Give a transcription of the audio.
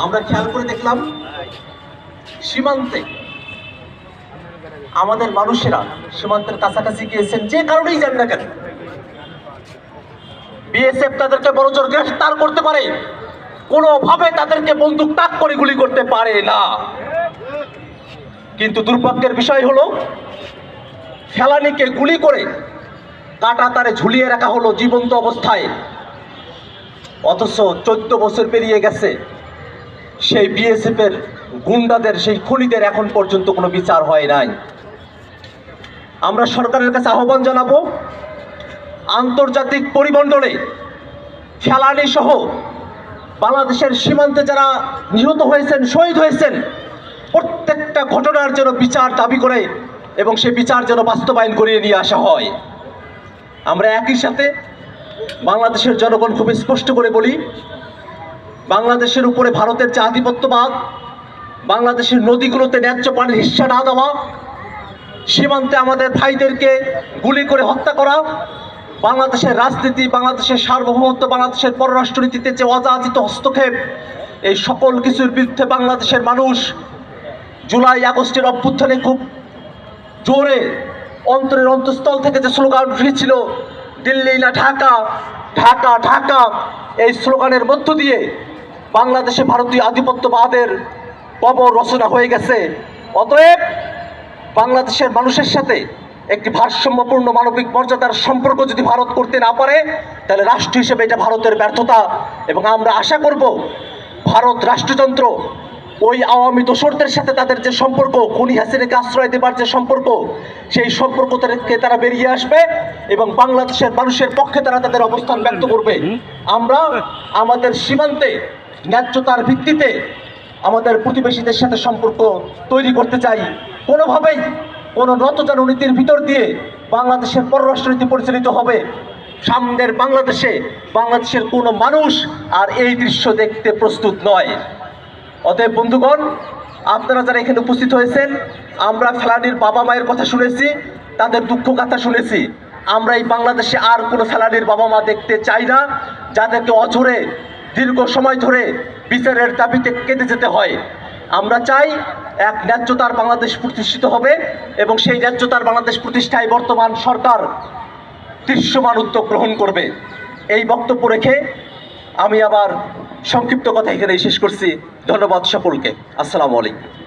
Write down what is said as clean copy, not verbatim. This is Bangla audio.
আমরা খেয়াল করে দেখলাম সীমান্তে আমাদের মানুষেরা সীমান্তের কাছাকাছি গিয়েছেন, যে কারণেই যান না কেন, বিএসএফ তাদেরকে বড়জোর গ্রেফতার করতে পারে, কোনোভাবে তাদেরকে বন্দুক তাক করে গুলি করতে পারে না। কিন্তু দুর্ভাগ্যের বিষয় হলো ফেলানিকে গুলি করে কাটা তারে ঝুলিয়ে রাখা হলো জীবন্ত অবস্থায়, অথচ 14 বছর পেরিয়ে গেছে, সেই বিএসএফ এর গুন্ডাদের, সেই খুনিদের এখন পর্যন্ত কোনো বিচার হয় নাই। আমরা সরকারের কাছে আহ্বান জানাবো, আন্তর্জাতিক পরিমণ্ডলে ফেলানি সহ বাংলাদেশের সীমান্তে যারা নিহত হয়েছেন, শহীদ হয়েছেন, প্রত্যেকটা ঘটনার যেন বিচার দাবি করে এবং সেই বিচার যেন বাস্তবায়ন করিয়ে নিয়ে আসা হয়। আমরা একই সাথে বাংলাদেশের জনগণ খুব স্পষ্ট করে বলি, বাংলাদেশের উপরে ভারতের যে আধিপত্যবাদ, বাংলাদেশের নদীগুলোতে ন্যায্য পানির হিস্সা না দেওয়া, সীমান্তে আমাদের ভাইদেরকে গুলি করে হত্যা করা, বাংলাদেশের রাজনীতি, বাংলাদেশের সার্বভৌমত্ব, বাংলাদেশের পররাষ্ট্রনীতিতে যে অযাচিত হস্তক্ষেপ, এই সকল কিছুর বিরুদ্ধে বাংলাদেশের মানুষ জুলাই আগস্টের অভ্যুত্থানে খুব জোরে অন্তরের অন্তঃস্থল থেকে যে স্লোগান উঠেছিল, দিল্লি না ঢাকা, ঢাকা ঢাকা, এই স্লোগানের মধ্য দিয়ে বাংলাদেশে ভারতীয় আধিপত্যবাদের কবর রচনা হয়ে গেছে। অতএব বাংলাদেশের মানুষের সাথে একটি ভারসাম্যপূর্ণ মানবিক মর্যাদার সম্পর্ক যদি ভারত করতে না পারে, তাহলে রাষ্ট্র হিসেবে এটা ভারতের ব্যর্থতা। এবং আমরা আশা করব ভারত রাষ্ট্রযন্ত্র ওই আওয়ামী দোসরদের সাথে তাদের যে সম্পর্ক, খুনি হাসিনাকে আশ্রয় দেবার যে সম্পর্ক, সেই সম্পর্ক থেকে তারা বেরিয়ে আসবে এবং বাংলাদেশের মানুষের পক্ষে তারা তাদের অবস্থান ব্যক্ত করবে। আমরা আমাদের সীমান্তে ন্যায্যতার ভিত্তিতে আমাদের প্রতিবেশীদের সাথে সম্পর্ক তৈরি করতে চাই। কোনোভাবেই কোনো নতজানু নীতির ভিতর দিয়ে বাংলাদেশের পররাষ্ট্রনীতি পরিচালিত হবে সামনের বাংলাদেশের কোনো মানুষ আর এই দৃশ্য দেখতে প্রস্তুত নয়। অতএব বন্ধুগণ, আপনারা যারা এখানে উপস্থিত হয়েছেন, আমরা ফেলানির বাবা মায়ের কথা শুনেছি, তাদের দুঃখ কথা শুনেছি। আমরা এই বাংলাদেশে আর কোনো ফেলানির বাবা মা দেখতে চাই না, যাদেরকে অঝরে দীর্ঘ সময় ধরে বিচারের দাবিতে কেটে যেতে হয়। আমরা চাই এক ন্যায্যতার বাংলাদেশ প্রতিষ্ঠিত হবে এবং সেই ন্যায্যতার বাংলাদেশ প্রতিষ্ঠায় বর্তমান সরকার দৃশ্যমান উদ্যোগ গ্রহণ করবে। এই বক্তব্য রেখে আমি আবার সংক্ষিপ্ত কথা এখানেই শেষ করছি। ধন্যবাদ সকলকে। আসসালামু আলাইকুম।